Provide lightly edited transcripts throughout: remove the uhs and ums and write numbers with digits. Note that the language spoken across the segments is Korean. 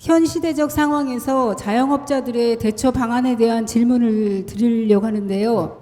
현 시대적 상황에서 자영업자들의 대처 방안에 대한 질문을 드리려고 하는데요.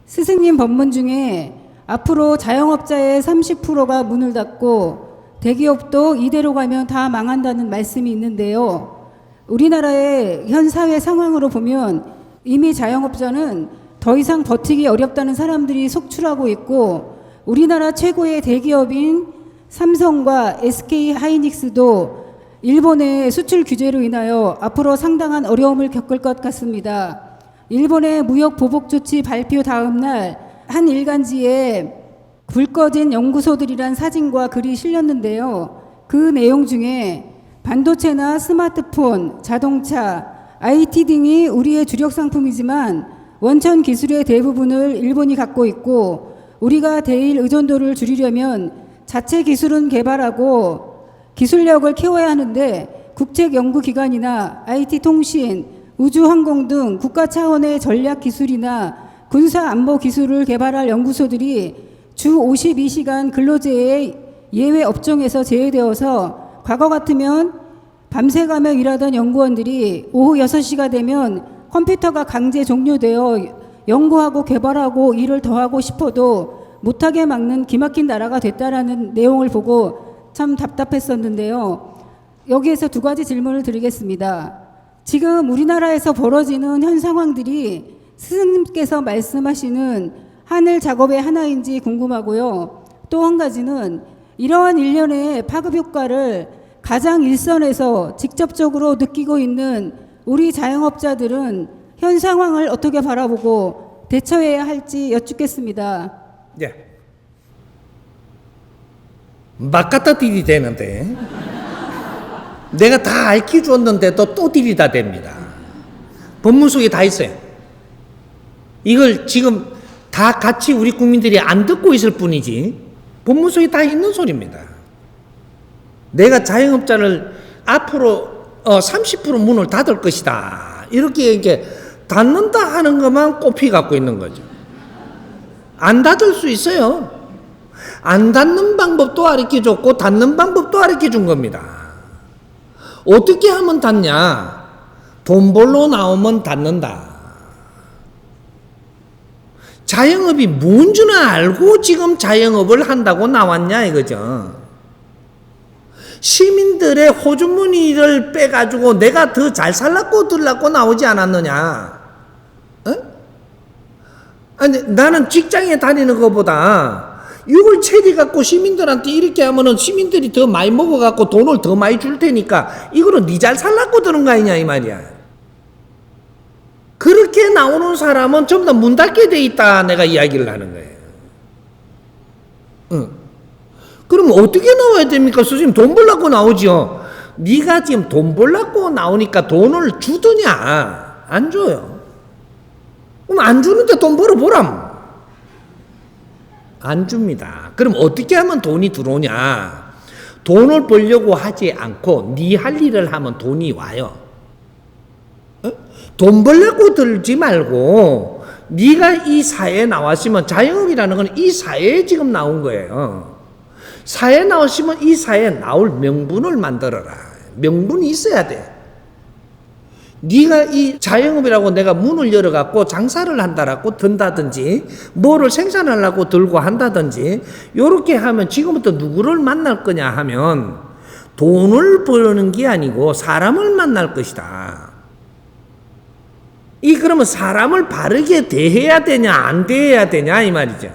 스승님 법문 중에 앞으로 자영업자의 30%가 문을 닫고 대기업도 이대로 가면 다 망한다는 말씀이 있는데요. 우리나라의 현 사회 상황으로 보면 이미 자영업자는 더 이상 버티기 어렵다는 사람들이 속출하고 있고, 우리나라 최고의 대기업인 삼성과 SK 하이닉스도 일본의 수출 규제로 인하여 앞으로 상당한 어려움을 겪을 것 같습니다. 일본의 무역 보복 조치 발표 다음 날 한 일간지에 불 꺼진 연구소들이란 사진과 글이 실렸는데요. 그 내용 중에 반도체나 스마트폰, 자동차, IT 등이 우리의 주력 상품이지만 원천 기술의 대부분을 일본이 갖고 있고, 우리가 대일 의존도를 줄이려면 자체 기술은 개발하고 기술력을 키워야 하는데 국책연구기관이나 IT통신, 우주항공 등 국가 차원의 전략기술이나 군사안보기술을 개발할 연구소들이 주 52시간 근로제의 예외 업종에서 제외되어서 과거 같으면 밤새가며 일하던 연구원들이 오후 6시가 되면 컴퓨터가 강제 종료되어 연구하고 개발하고 일을 더 하고 싶어도 못하게 막는 기막힌 나라가 됐다라는 내용을 보고 참 답답했었는데요. 여기에서 두 가지 질문을 드리겠습니다. 지금 우리나라에서 벌어지는 현 상황들이 스승님께서 말씀하시는 하늘 작업의 하나인지 궁금하고요. 또 한 가지는 이러한 일련의 파급 효과를 가장 일선에서 직접적으로 느끼고 있는 우리 자영업자들은 현 상황을 어떻게 바라보고 대처해야 할지 여쭙겠습니다. 예. 막 갖다 들이대는데 내가 다 알려 줬는데도 또 들이다 댑니다. 법문 속에 다 있어요. 이걸 지금 다 같이 우리 국민들이 안 듣고 있을 뿐이지 법문 속에 다 있는 소리입니다. 내가 자영업자를 앞으로 30% 문을 닫을 것이다, 이렇게 닫는다 하는 것만 꼽히 갖고 있는 거죠. 안 닫을 수 있어요. 안 닫는 방법도 가르쳐 줬고 닫는 방법도 가르쳐 준 겁니다. 어떻게 하면 닫냐? 돈 벌러 나오면 닫는다. 자영업이 뭔지는 알고 지금 자영업을 한다고 나왔냐 이거죠. 시민들의 호주머니를 빼가지고 내가 더 잘 살라고 들라고 나오지 않았느냐? 아니, 나는 직장에 다니는 것보다 이걸 체리 갖고 시민들한테 이렇게 하면은 시민들이 더 많이 먹어갖고 돈을 더 많이 줄 테니까 이거는 니 잘 살라고 드는 거 아니냐 이 말이야. 그렇게 나오는 사람은 전부 다 문 닫게 돼 있다, 내가 이야기를 하는 거예요. 그럼 어떻게 나와야 됩니까? 선생님, 돈 벌라고 나오죠. 네가 지금 돈 벌라고 나오니까 돈을 주더냐? 안 줘요. 그럼 안 주는데 돈 벌어보람. 안 줍니다. 그럼 어떻게 하면 돈이 들어오냐? 돈을 벌려고 하지 않고 네 할 일을 하면 돈이 와요. 돈 벌려고 들지 말고 네가 이 사회에 나왔으면, 자영업이라는 건 이 사회에 지금 나온 거예요. 사회에 나왔으면 이 사회에 나올 명분을 만들어라. 명분이 있어야 돼. 네가 이 자영업이라고 내가 문을 열어갖고 장사를 한다라고 든다든지 뭐를 생산하려고 들고 한다든지 요렇게 하면 지금부터 누구를 만날 거냐 하면 돈을 버는 게 아니고 사람을 만날 것이다. 그러면 사람을 바르게 대해야 되냐 안 대해야 되냐 이 말이죠.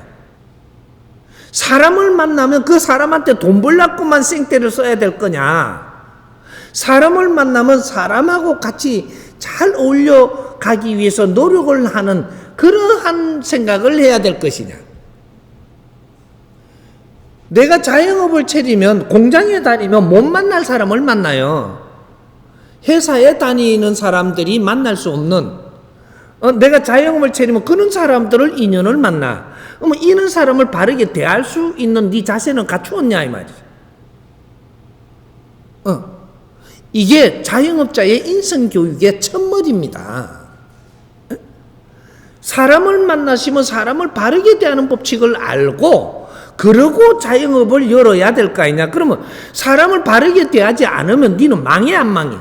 사람을 만나면 그 사람한테 돈 벌려고만 생떼를 써야 될 거냐, 사람을 만나면 사람하고 같이 잘 어울려 가기 위해서 노력을 하는 그러한 생각을 해야 될 것이냐. 내가 자영업을 차리면, 공장에 다니면 못 만날 사람을 만나요. 회사에 다니는 사람들이 만날 수 없는, 내가 자영업을 차리면 그런 사람들을 인연을 만나. 그러면 이런 사람을 바르게 대할 수 있는 네 자세는 갖추었냐 이 말이죠. 이게 자영업자의 인성교육의 첫머리입니다. 사람을 만나시면 사람을 바르게 대하는 법칙을 알고 그러고 자영업을 열어야 될 거 아니냐. 그러면 사람을 바르게 대하지 않으면 니는 망해 안 망해?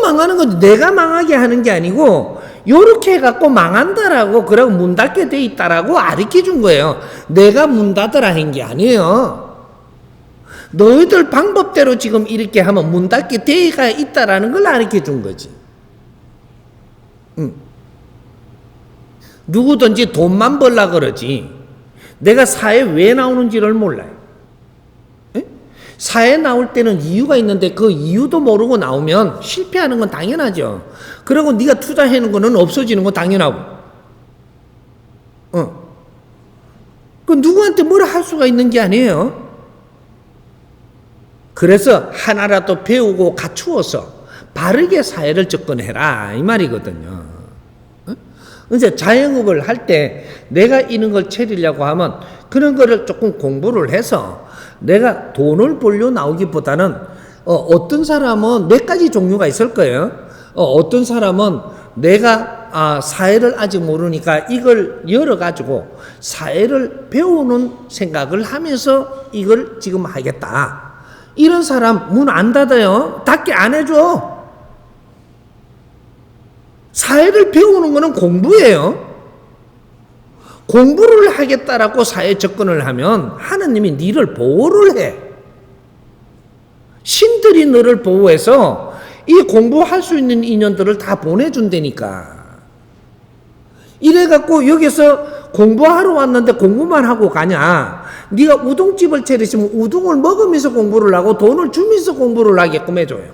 망하는 건 내가 망하게 하는 게 아니고 요렇게 해갖고 망한다라고 그러고 문 닫게 돼 있다라고 가르쳐 준 거예요. 내가 문 닫으라 한 게 아니에요. 너희들 방법대로 지금 이렇게 하면 문 닫게 돼가 있다라는 걸 가르쳐 준 거지. 누구든지 돈만 벌라 그러지 내가 사회 왜 나오는지를 몰라요. 에? 사회 나올 때는 이유가 있는데 그 이유도 모르고 나오면 실패하는 건 당연하죠. 그리고 네가 투자하는 거는 없어지는 건 당연하고. 그 누구한테 뭐라 할 수가 있는 게 아니에요. 그래서 하나라도 배우고 갖추어서 바르게 사회를 접근해라 이 말이거든요. 이제 자영업을 할 때 내가 이런 걸 차리려고 하면 그런 거를 조금 공부를 해서 내가 돈을 벌려 나오기보다는 어떤 사람은 몇 가지 종류가 있을 거예요. 어떤 사람은 내가 사회를 아직 모르니까 이걸 열어가지고 사회를 배우는 생각을 하면서 이걸 지금 하겠다. 이런 사람 문 안 닫아요. 닫게 안 해줘. 사회를 배우는 거는 공부예요. 공부를 하겠다라고 사회 접근을 하면 하느님이 너를 보호를 해. 신들이 너를 보호해서 이 공부할 수 있는 인연들을 다 보내준다니까. 이래갖고 여기서 공부하러 왔는데 공부만 하고 가냐. 네가 우동집을 차리시면 우동을 먹으면서 공부를 하고 돈을 주면서 공부를 하게끔 해줘요.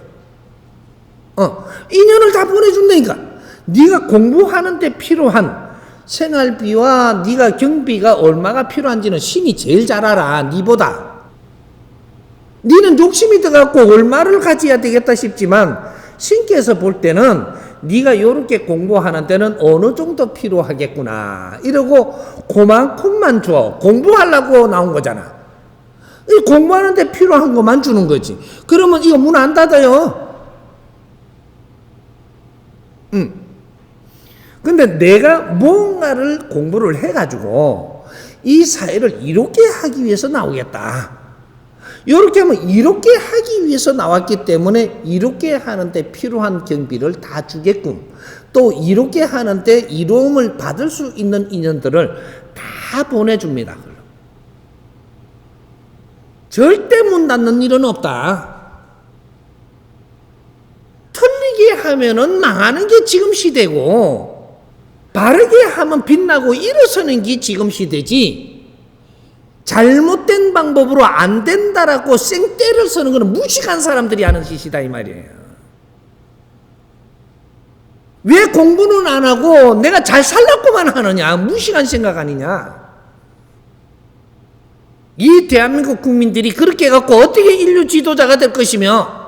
인연을 다 보내준다니까. 네가 공부하는 데 필요한 생활비와 네가 경비가 얼마가 필요한지는 신이 제일 잘 알아. 네보다. 네는 욕심이 들어갖고 얼마를 가져야 되겠다 싶지만 신께서 볼 때는 네가 이렇게 공부하는 데는 어느 정도 필요하겠구나 이러고 그만큼만 줘. 공부하려고 나온 거잖아. 이 공부하는 데 필요한 것만 주는 거지. 그러면 이거 문 안 닫아요. 근데 내가 뭔가를 공부를 해가지고 이 사회를 이렇게 하기 위해서 나오겠다. 이렇게 하면 이렇게 하기 위해서 나왔기 때문에 이렇게 하는데 필요한 경비를 다 주겠군. 또 이렇게 하는데 이로움을 받을 수 있는 인연들을 다 보내줍니다. 절대 문 닫는 일은 없다. 틀리게 하면은 망하는 게 지금 시대고 바르게 하면 빛나고 일어서는 게 지금 시대지. 잘못된 방법으로 안 된다라고 생떼를 서는 것은 무식한 사람들이 하는 짓이다 이 말이에요. 왜 공부는 안 하고 내가 잘 살라고만 하느냐. 무식한 생각 아니냐. 이 대한민국 국민들이 그렇게 해갖고 어떻게 인류 지도자가 될 것이며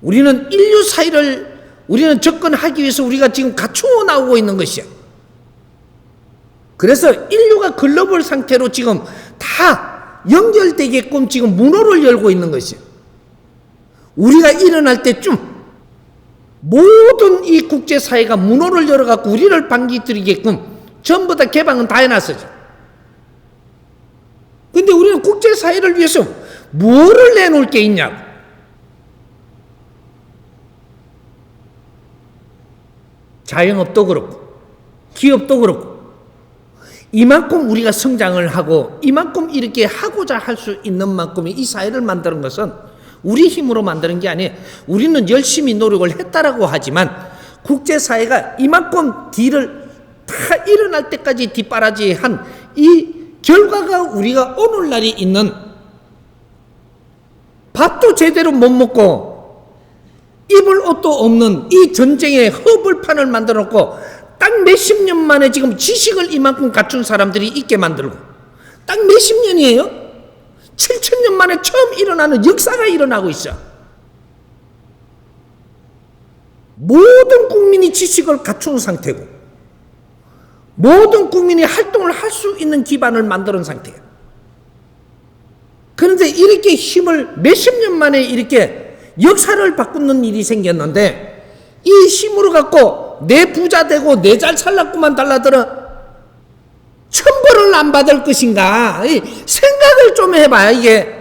우리는 인류 사회를 우리는 접근하기 위해서 우리가 지금 갖추어 나오고 있는 것이야. 그래서 인류가 글로벌 상태로 지금 다 연결되게끔 지금 문호를 열고 있는 것이야. 우리가 일어날 때쯤 모든 이 국제사회가 문호를 열어갖고 우리를 반기드리게끔 전부 다 개방은 다 해놨어죠. 근데 우리는 국제사회를 위해서 뭐를 내놓을 게 있냐고. 자영업도 그렇고 기업도 그렇고 이만큼 우리가 성장을 하고 이만큼 이렇게 하고자 할 수 있는 만큼의 이 사회를 만드는 것은 우리 힘으로 만드는 게 아니에요. 우리는 열심히 노력을 했다라고 하지만 국제사회가 이만큼 뒤를 다 일어날 때까지 뒷바라지한 이 결과가 우리가 오늘날이 있는 밥도 제대로 못 먹고 입을 옷도 없는 이 전쟁의 허벌판을 만들어 놓고 딱 몇십 년 만에 지금 지식을 이만큼 갖춘 사람들이 있게 만들고 딱 몇십 년이에요? 7,000년 만에 처음 일어나는 역사가 일어나고 있어. 모든 국민이 지식을 갖춘 상태고 모든 국민이 활동을 할 수 있는 기반을 만드는 상태예요. 그런데 이렇게 힘을 몇십 년 만에 이렇게 역사를 바꾸는 일이 생겼는데 이 힘으로 갖고 내 부자 되고 내 잘 살라고만 달라들어 천벌을 안 받을 것인가 생각을 좀 해봐요. 이게